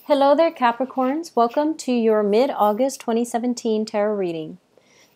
Hello there, Capricorns. Welcome to your mid-August 2017 tarot reading.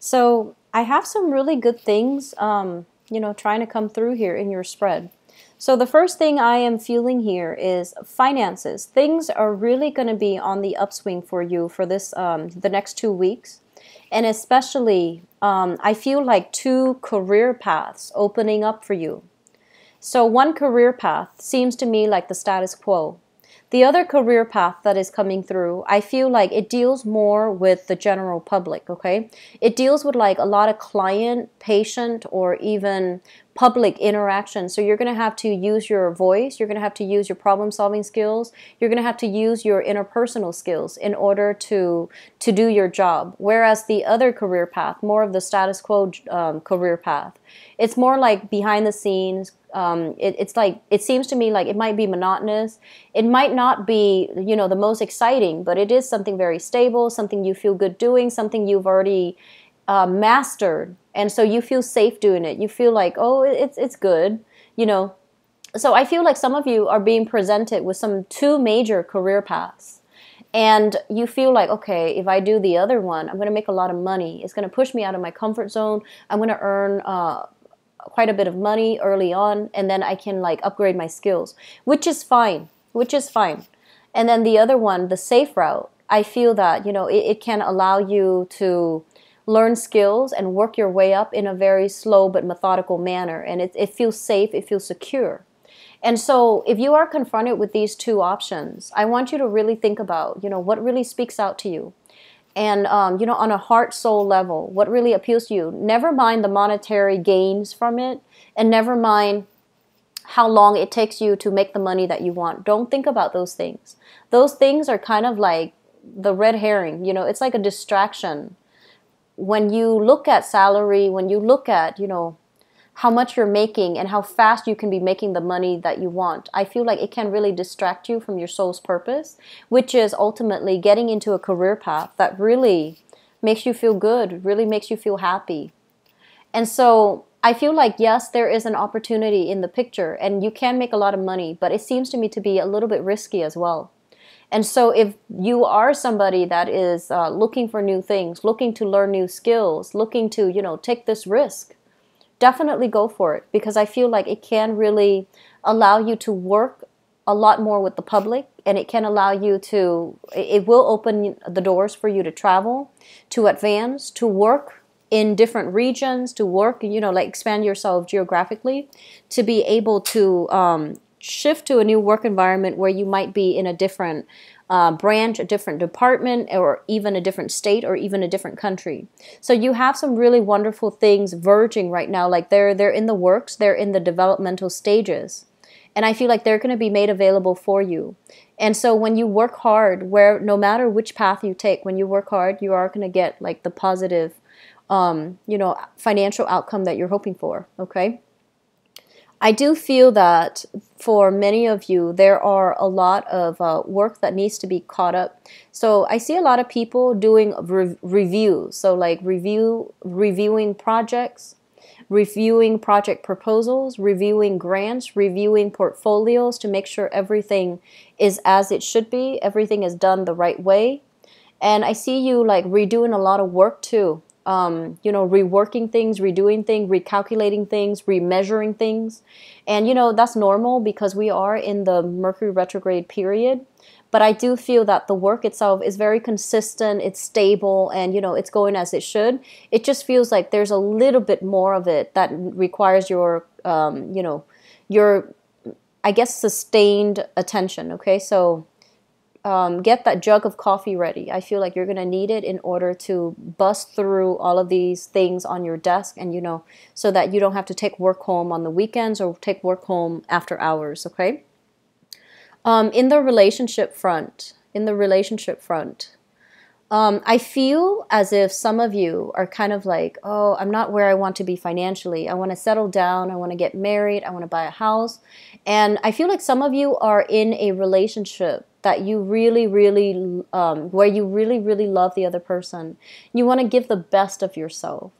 So I have some really good things, trying to come through here in your spread. So the first thing I am feeling here is finances. Things are really going to be on the upswing for you for this the next 2 weeks. And especially, I feel like two career paths opening up for you. So one career path seems to me like the status quo. The other career path that is coming through, I feel like it deals more with the general public, okay? It deals with like a lot of client, patient, or even public interaction. So you're going to have to use your voice, you're going to have to use your problem-solving skills, you're going to have to use your interpersonal skills in order to do your job. Whereas the other career path, more of the status quo career path, it's more like behind the scenes. It's like, it seems to me like it might be monotonous. It might not be, the most exciting, but it is something very stable, something you feel good doing, something you've already mastered. And so you feel safe doing it. You feel like, oh, it's good, So I feel like some of you are being presented with two major career paths. And you feel like, okay, if I do the other one, I'm going to make a lot of money. It's going to push me out of my comfort zone. I'm going to earn quite a bit of money early on, and then I can like upgrade my skills, which is fine. And then the other one, the safe route, I feel that, it can allow you to learn skills and work your way up in a very slow but methodical manner. And it feels safe, it feels secure. And so if you are confronted with these two options, I want you to really think about, what really speaks out to you. And, on a heart, soul level, what really appeals to you. Never mind the monetary gains from it, and never mind how long it takes you to make the money that you want. Don't think about those things. Those things are kind of like the red herring. It's like a distraction. When you look at salary, when you look at, how much you're making and how fast you can be making the money that you want, I feel like it can really distract you from your soul's purpose, which is ultimately getting into a career path that really makes you feel good, really makes you feel happy. And so I feel like, yes, there is an opportunity in the picture and you can make a lot of money, but it seems to me to be a little bit risky as well. And so if you are somebody that is looking for new things, looking to learn new skills, looking to, take this risk, definitely go for it, because I feel like it can really allow you to work a lot more with the public, and it can allow you to, it will open the doors for you to travel, to advance, to work in different regions, to work, like expand yourself geographically, to be able to shift to a new work environment where you might be in a different branch, a different department, or even a different state, or even a different country. So you have some really wonderful things verging right now, like they're in the works, they're in the developmental stages. And I feel like they're going to be made available for you. And so when you work hard, where no matter which path you take, when you work hard, you are going to get like the positive, financial outcome that you're hoping for, okay? I do feel that for many of you, there are a lot of work that needs to be caught up. So I see a lot of people doing reviews. So like reviewing projects, reviewing project proposals, reviewing grants, reviewing portfolios to make sure everything is as it should be, everything is done the right way. And I see you like redoing a lot of work too. Reworking things, redoing things, recalculating things, remeasuring things. And, that's normal because we are in the Mercury retrograde period. But I do feel that the work itself is very consistent, it's stable, and, it's going as it should. It just feels like there's a little bit more of it that requires your, I guess, sustained attention, okay? So get that jug of coffee ready. I feel like you're going to need it in order to bust through all of these things on your desk, and so that you don't have to take work home on the weekends or take work home after hours, okay? In the relationship front, I feel as if some of you are kind of like, oh, I'm not where I want to be financially. I want to settle down. I want to get married. I want to buy a house. And I feel like some of you are in a relationship that you really, really, where you really, really love the other person. You want to give the best of yourself.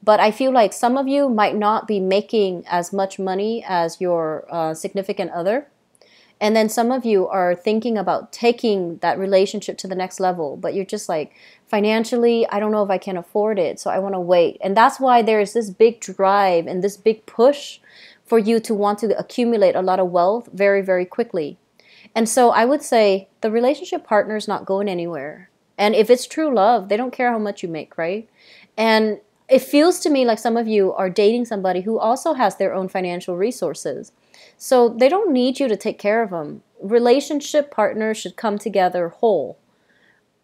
But I feel like some of you might not be making as much money as your significant other. And then some of you are thinking about taking that relationship to the next level, but you're just like, financially, I don't know if I can afford it, so I want to wait. And that's why there's this big drive and this big push for you to want to accumulate a lot of wealth very, very quickly. And so I would say the relationship partner is not going anywhere. And if it's true love, they don't care how much you make, right? And it feels to me like some of you are dating somebody who also has their own financial resources. So they don't need you to take care of them. Relationship partners should come together whole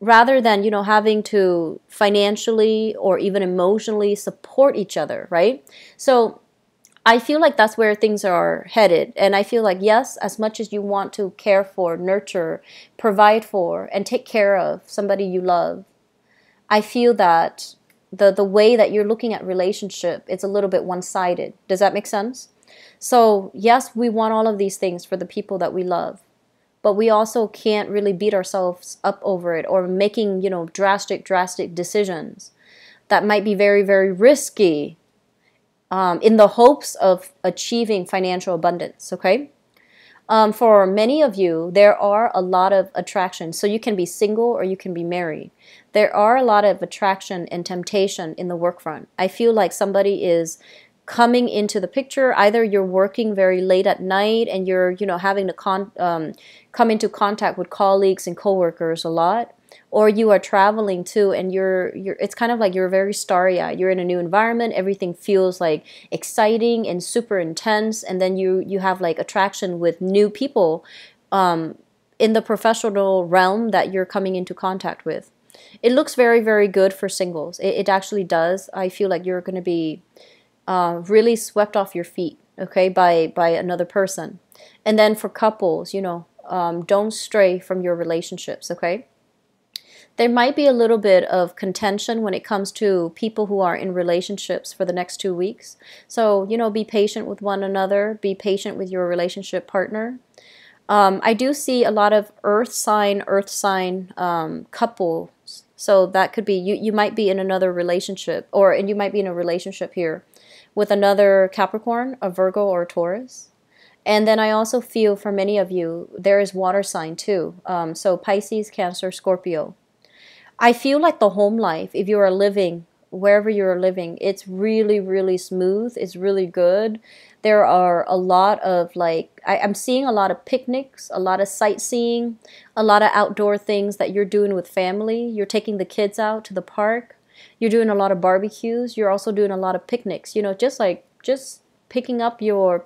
rather than, having to financially or even emotionally support each other, right? So I feel like that's where things are headed. And I feel like, yes, as much as you want to care for, nurture, provide for, and take care of somebody you love, I feel that the way that you're looking at relationship, it's a little bit one-sided. Does that make sense? So yes, we want all of these things for the people that we love, but we also can't really beat ourselves up over it or making, drastic decisions that might be very, very risky in the hopes of achieving financial abundance, okay? For many of you, there are a lot of attractions. So you can be single or you can be married. There are a lot of attraction and temptation in the work front. I feel like somebody is coming into the picture. Either you're working very late at night and you're, having to come into contact with colleagues and coworkers a lot, or you are traveling too, and you're it's kind of like you're very starry-eyed. You're in a new environment. Everything feels like exciting and super intense, and then you have like attraction with new people in the professional realm that you're coming into contact with. It looks very, very good for singles. It actually does. I feel like you're going to be really swept off your feet, okay, by another person. And then for couples, don't stray from your relationships, okay? There might be a little bit of contention when it comes to people who are in relationships for the next 2 weeks. So, be patient with one another. Be patient with your relationship partner. I do see a lot of earth sign couples. So that could be, you might be in another relationship, and you might be in a relationship here with another Capricorn, a Virgo, or a Taurus. And then I also feel for many of you, there is water sign too. So Pisces, Cancer, Scorpio. I feel like the home life, if you are living, wherever you are living, it's really, really smooth. It's really good. There are a lot of I'm seeing a lot of picnics, a lot of sightseeing, a lot of outdoor things that you're doing with family. You're taking the kids out to the park. You're doing a lot of barbecues. You're also doing a lot of picnics, just picking up your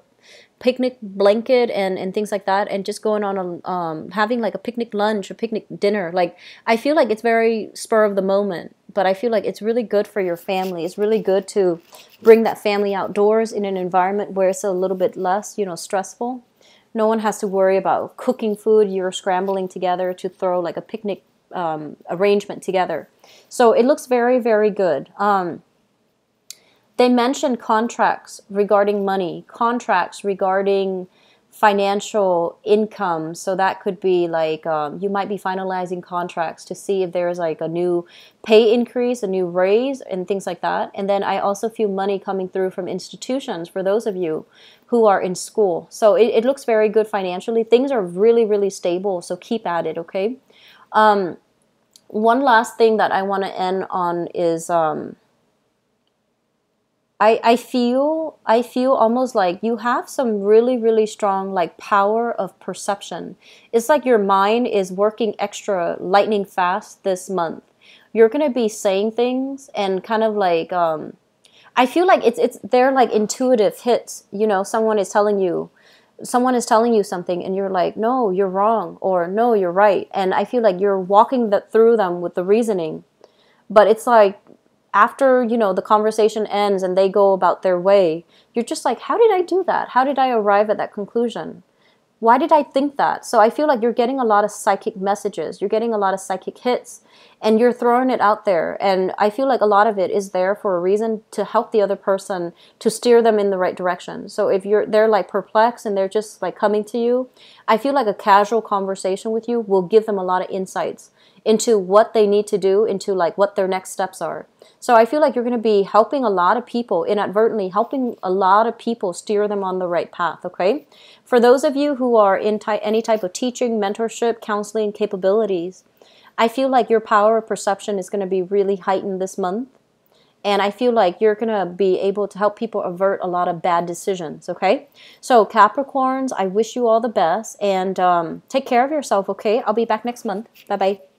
picnic blanket and things like that, and just going on having like a picnic lunch, a picnic dinner. Like, I feel like it's very spur of the moment, but I feel like it's really good for your family. It's really good to bring that family outdoors in an environment where it's a little bit less, stressful. No one has to worry about cooking food. You're scrambling together to throw like a picnic arrangement together. So it looks very, very good. They mentioned contracts regarding money, contracts regarding financial income. So that could be like you might be finalizing contracts to see if there's like a new pay increase, a new raise, and things like that. And then I also feel money coming through from institutions for those of you who are in school. So it looks very good financially. Things are really, really stable. So keep at it, okay? One last thing that I want to end on is I feel almost like you have some really, really strong like power of perception. It's like your mind is working extra lightning fast this month. You're gonna be saying things and kind of like I feel like they're like intuitive hits. Someone is telling you something and you're like, no, you're wrong, or no, you're right. And I feel like you're walking through them with the reasoning, but it's like, after, the conversation ends and they go about their way, you're just like, how did I do that? How did I arrive at that conclusion? Why did I think that? So I feel like you're getting a lot of psychic messages. You're getting a lot of psychic hits. and you're throwing it out there. And I feel like a lot of it is there for a reason, to help the other person, to steer them in the right direction. So if they're like perplexed and they're just like coming to you, I feel like a casual conversation with you will give them a lot of insights into what they need to do, into like what their next steps are. So I feel like you're going to be helping a lot of people, inadvertently helping a lot of people steer them on the right path, okay? For those of you who are in any type of teaching, mentorship, counseling capabilities, I feel like your power of perception is going to be really heightened this month. And I feel like you're going to be able to help people avert a lot of bad decisions, okay? So Capricorns, I wish you all the best. And take care of yourself, okay? I'll be back next month. Bye-bye.